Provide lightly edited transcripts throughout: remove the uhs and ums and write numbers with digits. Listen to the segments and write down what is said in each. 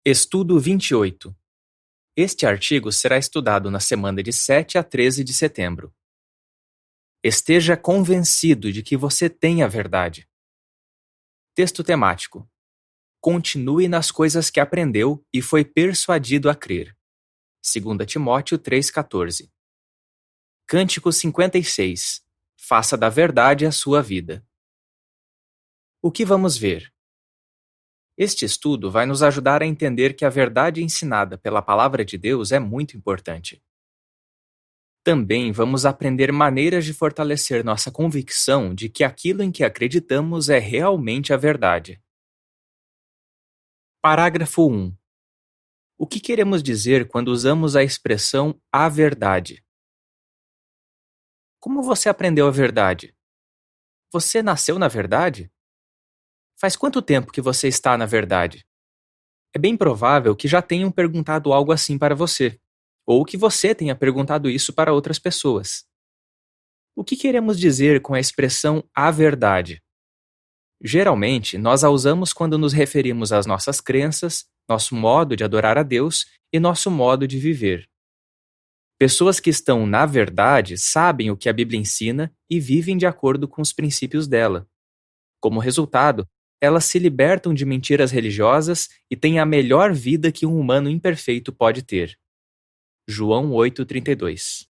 Estudo 28. Este artigo será estudado na semana de 7 a 13 de setembro. Esteja convencido de que você tem a verdade. Texto temático. Continue nas coisas que aprendeu e foi persuadido a crer. 2 Timóteo 3,14. Cântico 56. Faça da verdade a sua vida. O que vamos ver? Este estudo vai nos ajudar a entender que a verdade ensinada pela Palavra de Deus é muito importante. Também vamos aprender maneiras de fortalecer nossa convicção de que aquilo em que acreditamos é realmente a verdade. Parágrafo 1. O que queremos dizer quando usamos a expressão "a verdade"? Como você aprendeu a verdade? Você nasceu na verdade? Faz quanto tempo que você está na verdade? É bem provável que já tenham perguntado algo assim para você, ou que você tenha perguntado isso para outras pessoas. O que queremos dizer com a expressão "a verdade"? Geralmente, nós a usamos quando nos referimos às nossas crenças, nosso modo de adorar a Deus e nosso modo de viver. Pessoas que estão na verdade sabem o que a Bíblia ensina e vivem de acordo com os princípios dela. Como resultado, elas se libertam de mentiras religiosas e têm a melhor vida que um humano imperfeito pode ter. João 8,32.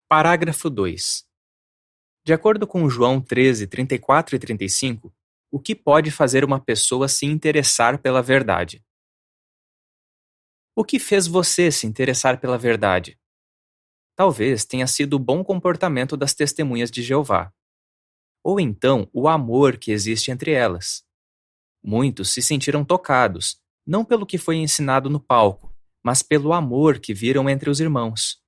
Parágrafo 2. De acordo com João 13, 34 e 35, o que pode fazer uma pessoa se interessar pela verdade? O que fez você se interessar pela verdade? Talvez tenha sido o bom comportamento das testemunhas de Jeová. Ou então o amor que existe entre elas. Muitos se sentiram tocados, não pelo que foi ensinado no palco, mas pelo amor que viram entre os irmãos.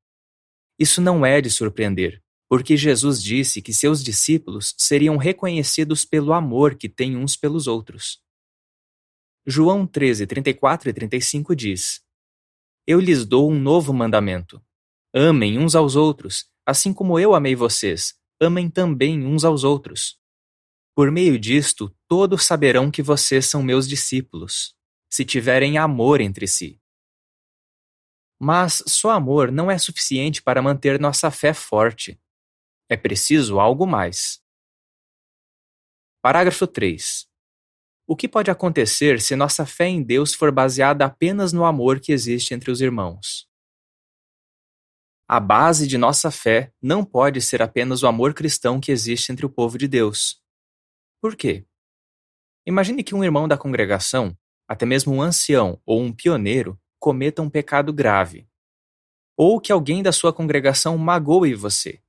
Isso não é de surpreender, porque Jesus disse que seus discípulos seriam reconhecidos pelo amor que têm uns pelos outros. João 13, 34 e 35 diz: Eu lhes dou um novo mandamento. Amem uns aos outros, assim como eu amei vocês, amem também uns aos outros. Por meio disto, todos saberão que vocês são meus discípulos, se tiverem amor entre si. Mas só amor não é suficiente para manter nossa fé forte. É preciso algo mais. Parágrafo 3. O que pode acontecer se nossa fé em Deus for baseada apenas no amor que existe entre os irmãos? A base de nossa fé não pode ser apenas o amor cristão que existe entre o povo de Deus. Por quê? Imagine que um irmão da congregação, até mesmo um ancião ou um pioneiro, cometa um pecado grave. Ou que alguém da sua congregação magoe você.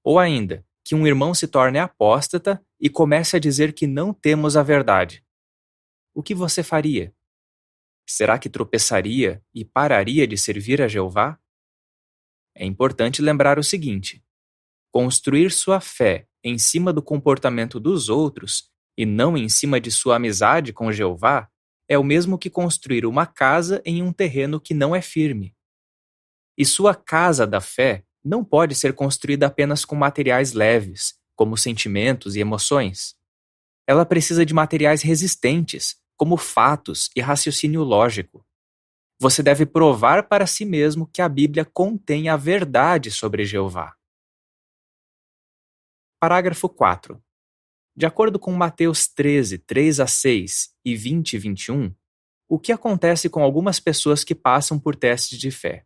Ou ainda, que um irmão se torne apóstata e comece a dizer que não temos a verdade. O que você faria? Será que tropeçaria e pararia de servir a Jeová? É importante lembrar o seguinte: construir sua fé em cima do comportamento dos outros e não em cima de sua amizade com Jeová é o mesmo que construir uma casa em um terreno que não é firme. E sua casa da fé não pode ser construída apenas com materiais leves, como sentimentos e emoções. Ela precisa de materiais resistentes, como fatos e raciocínio lógico. Você deve provar para si mesmo que a Bíblia contém a verdade sobre Jeová. Parágrafo 4. De acordo com Mateus 13, 3 a 6 e 20 e 21, o que acontece com algumas pessoas que passam por testes de fé?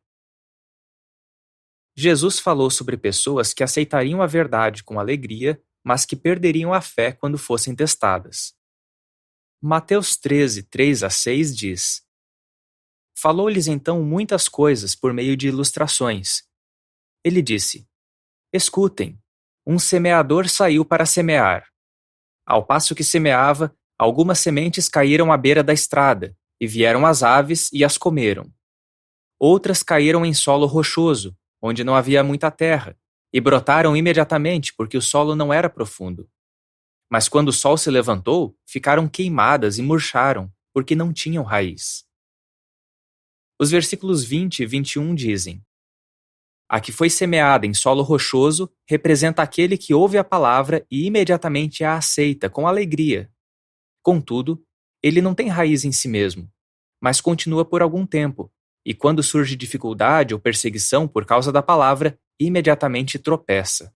Jesus falou sobre pessoas que aceitariam a verdade com alegria, mas que perderiam a fé quando fossem testadas. Mateus 13, 3 a 6 diz: Falou-lhes então muitas coisas por meio de ilustrações. Ele disse: Escutem, um semeador saiu para semear. Ao passo que semeava, algumas sementes caíram à beira da estrada, e vieram as aves e as comeram. Outras caíram em solo rochoso, onde não havia muita terra, e brotaram imediatamente porque o solo não era profundo. Mas quando o sol se levantou, ficaram queimadas e murcharam, porque não tinham raiz. Os versículos 20 e 21 dizem: A que foi semeada em solo rochoso representa aquele que ouve a palavra e imediatamente a aceita com alegria. Contudo, Ele não tem raiz em si mesmo, mas continua por algum tempo, e quando surge dificuldade ou perseguição por causa da palavra, imediatamente tropeça.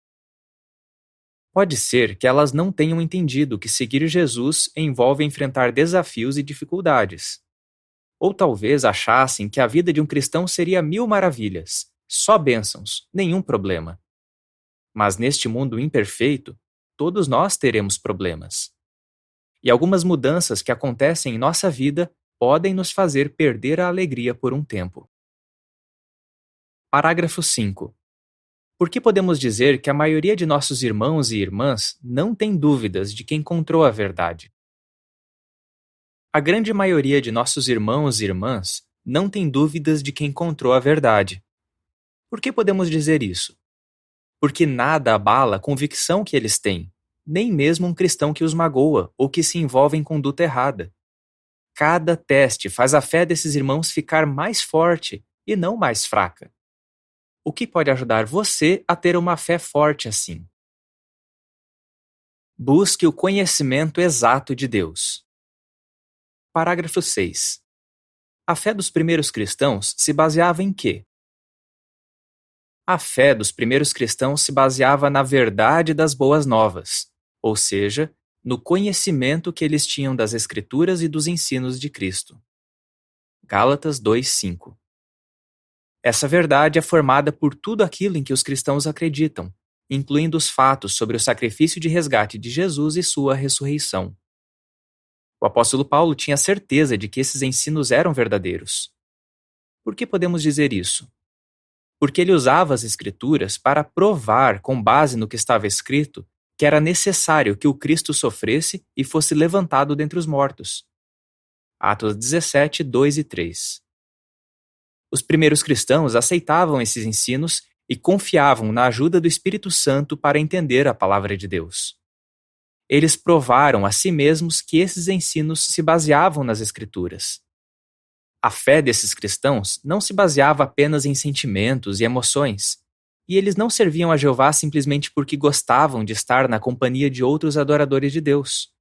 Pode ser que elas não tenham entendido que seguir Jesus envolve enfrentar desafios e dificuldades. Ou talvez achassem que a vida de um cristão seria mil maravilhas, só bênçãos, nenhum problema. Mas neste mundo imperfeito, todos nós teremos problemas. E algumas mudanças que acontecem em nossa vida podem nos fazer perder a alegria por um tempo. Parágrafo 5. Por que podemos dizer que a maioria de nossos irmãos e irmãs não tem dúvidas de que encontrou a verdade? A grande maioria de nossos irmãos e irmãs não tem dúvidas de que encontrou a verdade. Por que podemos dizer isso? Porque nada abala a convicção que eles têm, nem mesmo um cristão que os magoa ou que se envolve em conduta errada. Cada teste faz a fé desses irmãos ficar mais forte e não mais fraca. O que pode ajudar você a ter uma fé forte assim? Busque o conhecimento exato de Deus. Parágrafo 6. A fé dos primeiros cristãos se baseava em quê? A fé dos primeiros cristãos se baseava na verdade das boas novas, ou seja, no conhecimento que eles tinham das Escrituras e dos ensinos de Cristo. Gálatas 2:5. Essa verdade é formada por tudo aquilo em que os cristãos acreditam, incluindo os fatos sobre o sacrifício de resgate de Jesus e sua ressurreição. O apóstolo Paulo tinha certeza de que esses ensinos eram verdadeiros. Por que podemos dizer isso? Porque ele usava as Escrituras para provar, com base no que estava escrito, que era necessário que o Cristo sofresse e fosse levantado dentre os mortos. Atos 17, 2 e 3. Os primeiros cristãos aceitavam esses ensinos e confiavam na ajuda do Espírito Santo para entender a palavra de Deus. Eles provaram a si mesmos que esses ensinos se baseavam nas Escrituras. A fé desses cristãos não se baseava apenas em sentimentos e emoções, e eles não serviam a Jeová simplesmente porque gostavam de estar na companhia de outros adoradores de Deus.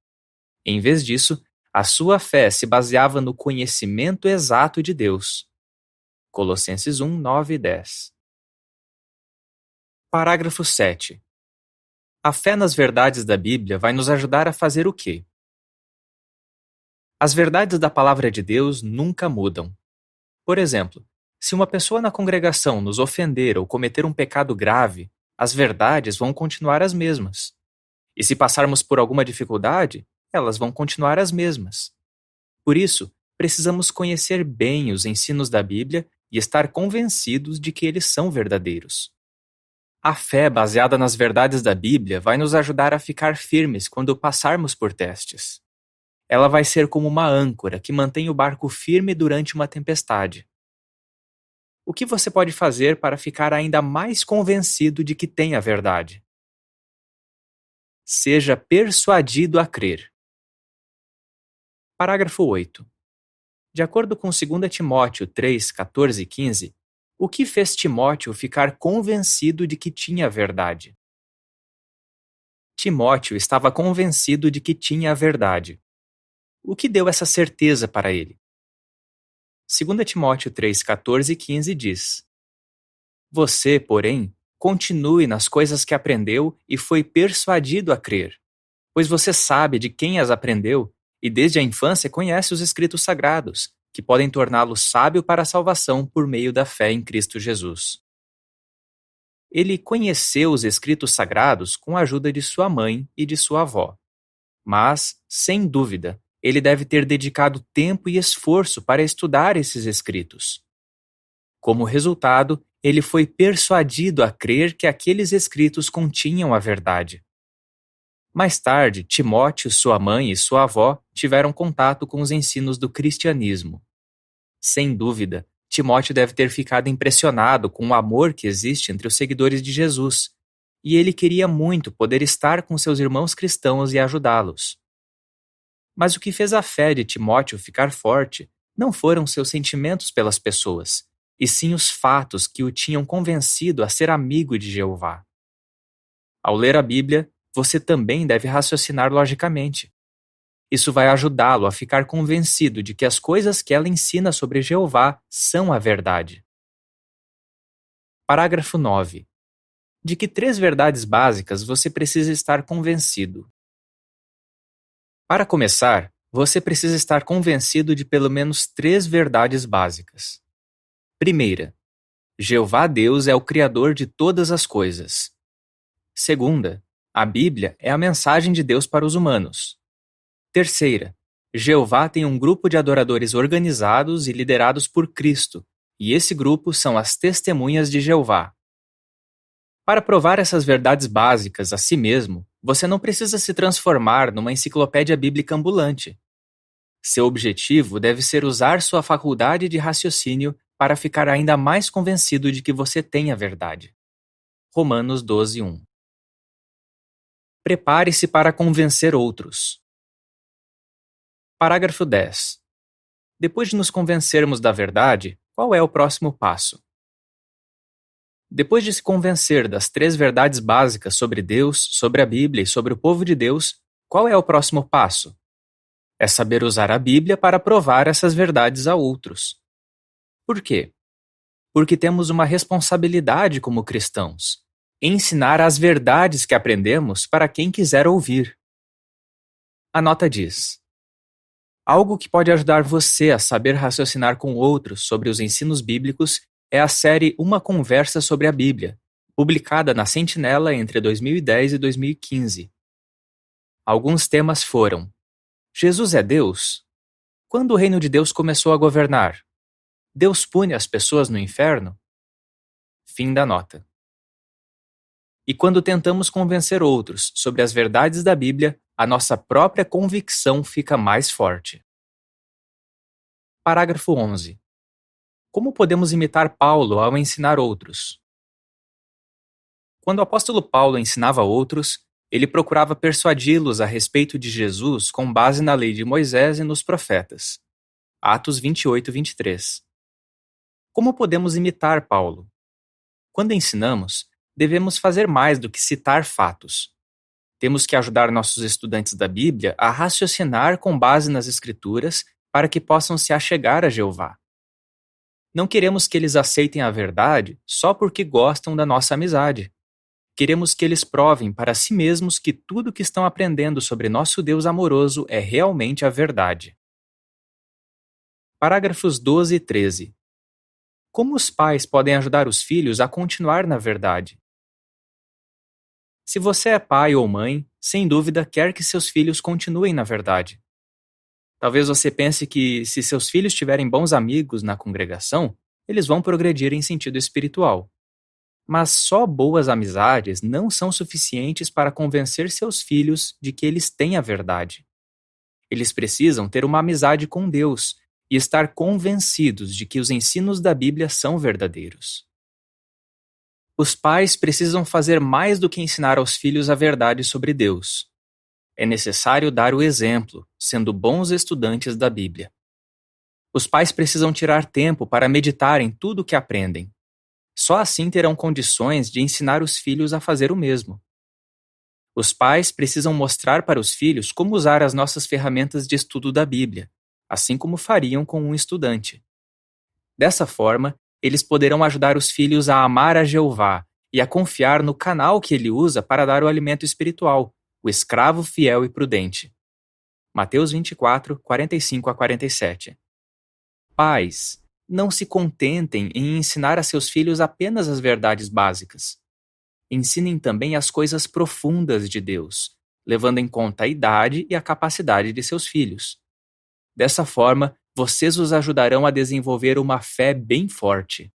Em vez disso, a sua fé se baseava no conhecimento exato de Deus. Colossenses 1, 9 e 10. Parágrafo 7. A fé nas verdades da Bíblia vai nos ajudar a fazer o quê? As verdades da palavra de Deus nunca mudam. Por exemplo, se uma pessoa na congregação nos ofender ou cometer um pecado grave, as verdades vão continuar as mesmas. E se passarmos por alguma dificuldade, elas vão continuar as mesmas. Por isso, precisamos conhecer bem os ensinos da Bíblia e estar convencidos de que eles são verdadeiros. A fé baseada nas verdades da Bíblia vai nos ajudar a ficar firmes quando passarmos por testes. Ela vai ser como uma âncora que mantém o barco firme durante uma tempestade. O que você pode fazer para ficar ainda mais convencido de que tem a verdade? Seja persuadido a crer. Parágrafo 8. De acordo com 2 Timóteo 3, 14 e 15, o que fez Timóteo ficar convencido de que tinha a verdade? Timóteo estava convencido de que tinha a verdade. O que deu essa certeza para ele? 2 Timóteo 3, 14 e 15 diz: Você, porém, continue nas coisas que aprendeu e foi persuadido a crer, pois você sabe de quem as aprendeu e desde a infância conhece os Escritos Sagrados, que podem torná-lo sábio para a salvação por meio da fé em Cristo Jesus. Ele conheceu os Escritos Sagrados com a ajuda de sua mãe e de sua avó. Mas, sem dúvida, ele deve ter dedicado tempo e esforço para estudar esses escritos. Como resultado, ele foi persuadido a crer que aqueles escritos continham a verdade. Mais tarde, Timóteo, sua mãe e sua avó tiveram contato com os ensinos do cristianismo. Sem dúvida, Timóteo deve ter ficado impressionado com o amor que existe entre os seguidores de Jesus, e ele queria muito poder estar com seus irmãos cristãos e ajudá-los. Mas o que fez a fé de Timóteo ficar forte não foram seus sentimentos pelas pessoas, e sim os fatos que o tinham convencido a ser amigo de Jeová. Ao ler a Bíblia, você também deve raciocinar logicamente. Isso vai ajudá-lo a ficar convencido de que as coisas que ela ensina sobre Jeová são a verdade. Parágrafo 9. De que 3 verdades básicas você precisa estar convencido? Para começar, você precisa estar convencido de pelo menos 3 verdades básicas. Primeira, Jeová Deus é o Criador de todas as coisas. Segunda, a Bíblia é a mensagem de Deus para os humanos. Terceira, Jeová tem um grupo de adoradores organizados e liderados por Cristo, e esse grupo são as Testemunhas de Jeová. Para provar essas verdades básicas a si mesmo, você não precisa se transformar numa enciclopédia bíblica ambulante. Seu objetivo deve ser usar sua faculdade de raciocínio para ficar ainda mais convencido de que você tem a verdade. Romanos 12:1. Prepare-se para convencer outros. Parágrafo 10. Depois de nos convencermos da verdade, qual é o próximo passo? Depois de se convencer das 3 verdades básicas sobre Deus, sobre a Bíblia e sobre o povo de Deus, qual é o próximo passo? É saber usar a Bíblia para provar essas verdades a outros. Por quê? Porque temos uma responsabilidade como cristãos: ensinar as verdades que aprendemos para quem quiser ouvir. A nota diz: algo que pode ajudar você a saber raciocinar com outros sobre os ensinos bíblicos é a série Uma Conversa sobre a Bíblia, publicada na Sentinela entre 2010 e 2015. Alguns temas foram: Jesus é Deus? Quando o reino de Deus começou a governar? Deus pune as pessoas no inferno? Fim da nota. E quando tentamos convencer outros sobre as verdades da Bíblia, a nossa própria convicção fica mais forte. Parágrafo 11. Como podemos imitar Paulo ao ensinar outros? Quando o apóstolo Paulo ensinava outros, ele procurava persuadi-los a respeito de Jesus com base na lei de Moisés e nos profetas. Atos 28:23. Como podemos imitar Paulo? Quando ensinamos, devemos fazer mais do que citar fatos. Temos que ajudar nossos estudantes da Bíblia a raciocinar com base nas Escrituras para que possam se achegar a Jeová. Não queremos que eles aceitem a verdade só porque gostam da nossa amizade. Queremos que eles provem para si mesmos que tudo que estão aprendendo sobre nosso Deus amoroso é realmente a verdade. Parágrafos 12 e 13. Como os pais podem ajudar os filhos a continuar na verdade? Se você é pai ou mãe, sem dúvida quer que seus filhos continuem na verdade. Talvez você pense que, se seus filhos tiverem bons amigos na congregação, eles vão progredir em sentido espiritual. Mas só boas amizades não são suficientes para convencer seus filhos de que eles têm a verdade. Eles precisam ter uma amizade com Deus e estar convencidos de que os ensinos da Bíblia são verdadeiros. Os pais precisam fazer mais do que ensinar aos filhos a verdade sobre Deus. É necessário dar o exemplo, sendo bons estudantes da Bíblia. Os pais precisam tirar tempo para meditar em tudo o que aprendem. Só assim terão condições de ensinar os filhos a fazer o mesmo. Os pais precisam mostrar para os filhos como usar as nossas ferramentas de estudo da Bíblia, assim como fariam com um estudante. Dessa forma, eles poderão ajudar os filhos a amar a Jeová e a confiar no canal que ele usa para dar o alimento espiritual, o escravo fiel e prudente. Mateus 24, 45 a 47. Pais, não se contentem em ensinar a seus filhos apenas as verdades básicas. Ensinem também as coisas profundas de Deus, levando em conta a idade e a capacidade de seus filhos. Dessa forma, vocês os ajudarão a desenvolver uma fé bem forte.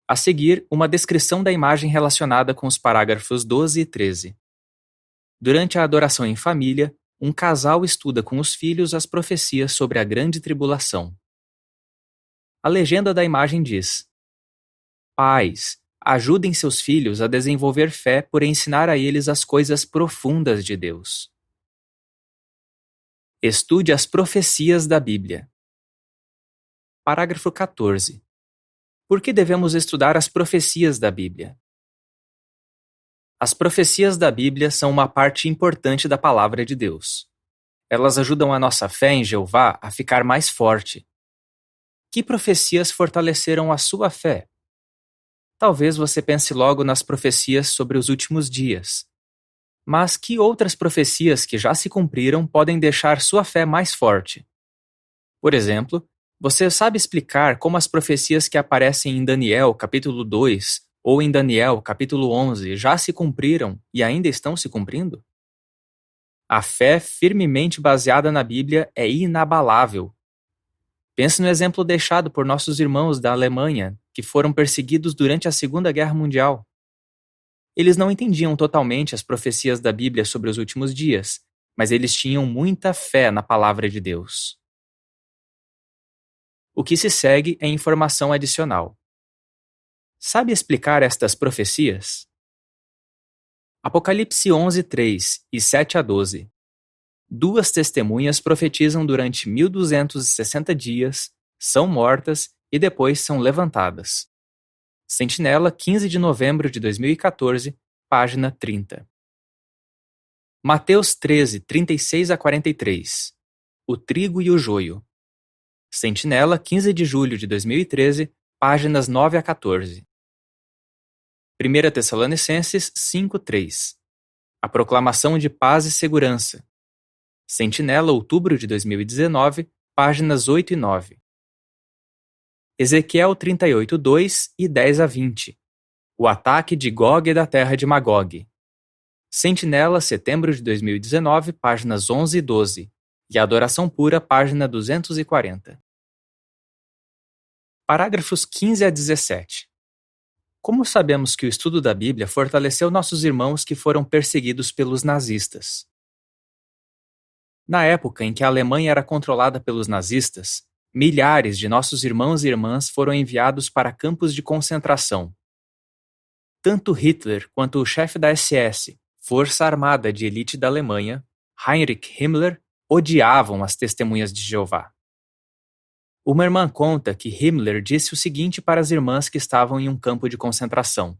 A seguir, uma descrição da imagem relacionada com os parágrafos 12 e 13. Durante a adoração em família, um casal estuda com os filhos as profecias sobre a grande tribulação. A legenda da imagem diz: pais, ajudem seus filhos a desenvolver fé por ensinar a eles as coisas profundas de Deus. Estude as profecias da Bíblia. Parágrafo 14. Por que devemos estudar as profecias da Bíblia? As profecias da Bíblia são uma parte importante da palavra de Deus. Elas ajudam a nossa fé em Jeová a ficar mais forte. Que profecias fortaleceram a sua fé? Talvez você pense logo nas profecias sobre os últimos dias. Mas que outras profecias que já se cumpriram podem deixar sua fé mais forte? Por exemplo, você sabe explicar como as profecias que aparecem em Daniel capítulo 2 ou em Daniel capítulo 11 já se cumpriram e ainda estão se cumprindo? A fé firmemente baseada na Bíblia é inabalável. Pense no exemplo deixado por nossos irmãos da Alemanha, que foram perseguidos durante a Segunda Guerra Mundial. Eles não entendiam totalmente as profecias da Bíblia sobre os últimos dias, mas eles tinham muita fé na palavra de Deus. O que se segue é informação adicional. Sabe explicar estas profecias? Apocalipse 11:3 e 7-12. Duas testemunhas profetizam durante 1260 dias, são mortas e depois são levantadas. Sentinela, 15 de novembro de 2014, página 30. Mateus 13, 36-43. O trigo e o joio. Sentinela, 15 de julho de 2013, páginas 9-14. 1 Tessalonicenses 5:3. A proclamação de paz e segurança. Sentinela, outubro de 2019, páginas 8 e 9. Ezequiel 38:2 e 10-20. O ataque de Gog e da terra de Magog. Sentinela, setembro de 2019, páginas 11 e 12. E a adoração pura, página 240. Parágrafos 15-17. Como sabemos que o estudo da Bíblia fortaleceu nossos irmãos que foram perseguidos pelos nazistas? Na época em que a Alemanha era controlada pelos nazistas, milhares de nossos irmãos e irmãs foram enviados para campos de concentração. Tanto Hitler quanto o chefe da SS, Força Armada de Elite da Alemanha, Heinrich Himmler, odiavam as testemunhas de Jeová. Uma irmã conta que Himmler disse o seguinte para as irmãs que estavam em um campo de concentração: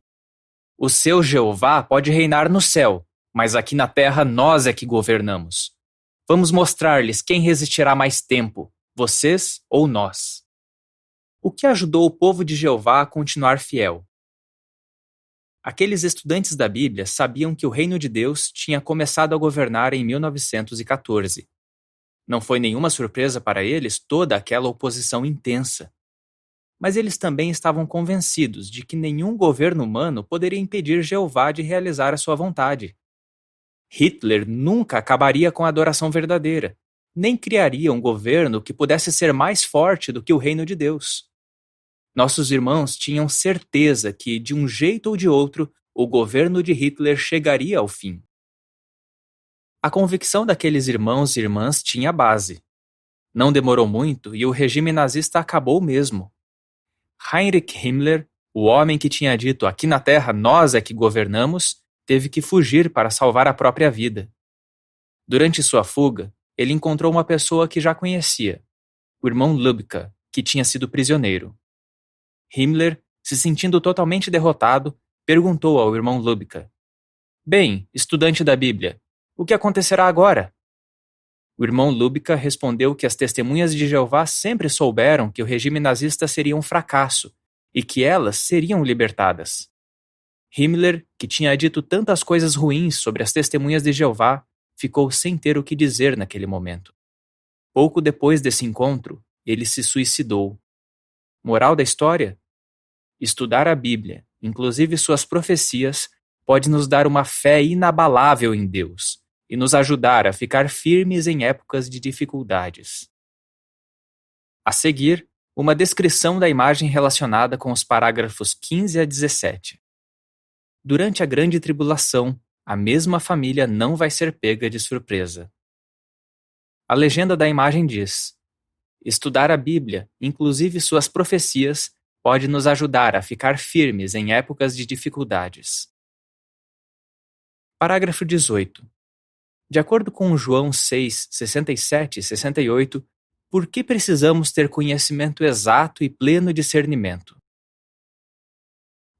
"O seu Jeová pode reinar no céu, mas aqui na terra nós é que governamos. Vamos mostrar-lhes quem resistirá mais tempo, vocês ou nós." O que ajudou o povo de Jeová a continuar fiel? Aqueles estudantes da Bíblia sabiam que o reino de Deus tinha começado a governar em 1914. Não foi nenhuma surpresa para eles toda aquela oposição intensa. Mas eles também estavam convencidos de que nenhum governo humano poderia impedir Jeová de realizar a sua vontade. Hitler nunca acabaria com a adoração verdadeira, nem criaria um governo que pudesse ser mais forte do que o reino de Deus. Nossos irmãos tinham certeza que, de um jeito ou de outro, o governo de Hitler chegaria ao fim. A convicção daqueles irmãos e irmãs tinha base. Não demorou muito e o regime nazista acabou mesmo. Heinrich Himmler, o homem que tinha dito "aqui na Terra nós é que governamos", teve que fugir para salvar a própria vida. Durante sua fuga, ele encontrou uma pessoa que já conhecia, o irmão Lübke, que tinha sido prisioneiro. Himmler, se sentindo totalmente derrotado, perguntou ao irmão Lübke: "Bem, estudante da Bíblia, o que acontecerá agora?" O irmão Lübke respondeu que as testemunhas de Jeová sempre souberam que o regime nazista seria um fracasso e que elas seriam libertadas. Himmler, que tinha dito tantas coisas ruins sobre as testemunhas de Jeová, ficou sem ter o que dizer naquele momento. Pouco depois desse encontro, ele se suicidou. Moral da história? Estudar a Bíblia, inclusive suas profecias, pode nos dar uma fé inabalável em Deus e nos ajudar a ficar firmes em épocas de dificuldades. A seguir, uma descrição da imagem relacionada com os parágrafos 15-17. Durante a grande tribulação, a mesma família não vai ser pega de surpresa. A legenda da imagem diz: estudar a Bíblia, inclusive suas profecias, pode nos ajudar a ficar firmes em épocas de dificuldades. Parágrafo 18. De acordo com João 6, 67 e 68, por que precisamos ter conhecimento exato e pleno discernimento?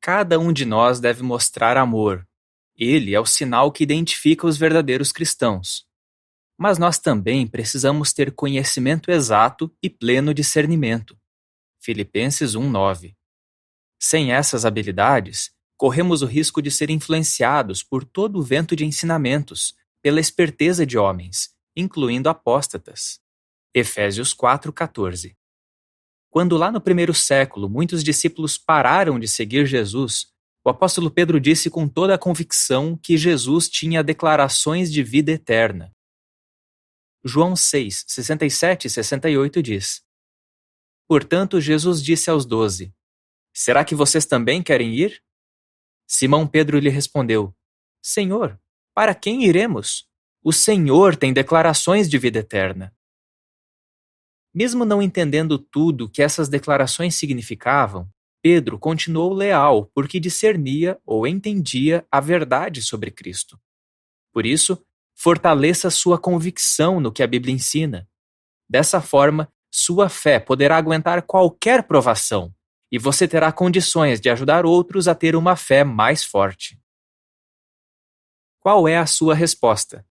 Cada um de nós deve mostrar amor. Ele é o sinal que identifica os verdadeiros cristãos. Mas nós também precisamos ter conhecimento exato e pleno discernimento. Filipenses 1:9. Sem essas habilidades, corremos o risco de ser influenciados por todo o vento de ensinamentos, pela esperteza de homens, incluindo apóstatas. Efésios 4:14. Quando lá no primeiro século muitos discípulos pararam de seguir Jesus, o apóstolo Pedro disse com toda a convicção que Jesus tinha declarações de vida eterna. João 6, 67 e 68 diz: Portanto, Jesus disse aos 12: Será que vocês também querem ir? Simão Pedro lhe respondeu: Senhor, para quem iremos? O Senhor tem declarações de vida eterna. Mesmo não entendendo tudo o que essas declarações significavam, Pedro continuou leal porque discernia ou entendia a verdade sobre Cristo. Por isso, fortaleça sua convicção no que a Bíblia ensina. Dessa forma, sua fé poderá aguentar qualquer provação e você terá condições de ajudar outros a ter uma fé mais forte. Qual é a sua resposta?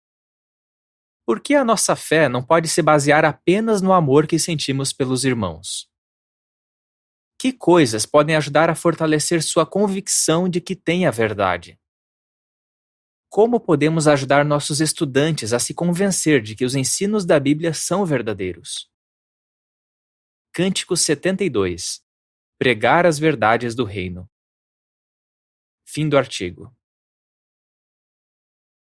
Por que a nossa fé não pode se basear apenas no amor que sentimos pelos irmãos? Que coisas podem ajudar a fortalecer sua convicção de que tem a verdade? Como podemos ajudar nossos estudantes a se convencer de que os ensinos da Bíblia são verdadeiros? Cântico 72. Pregar as verdades do reino. Fim do artigo.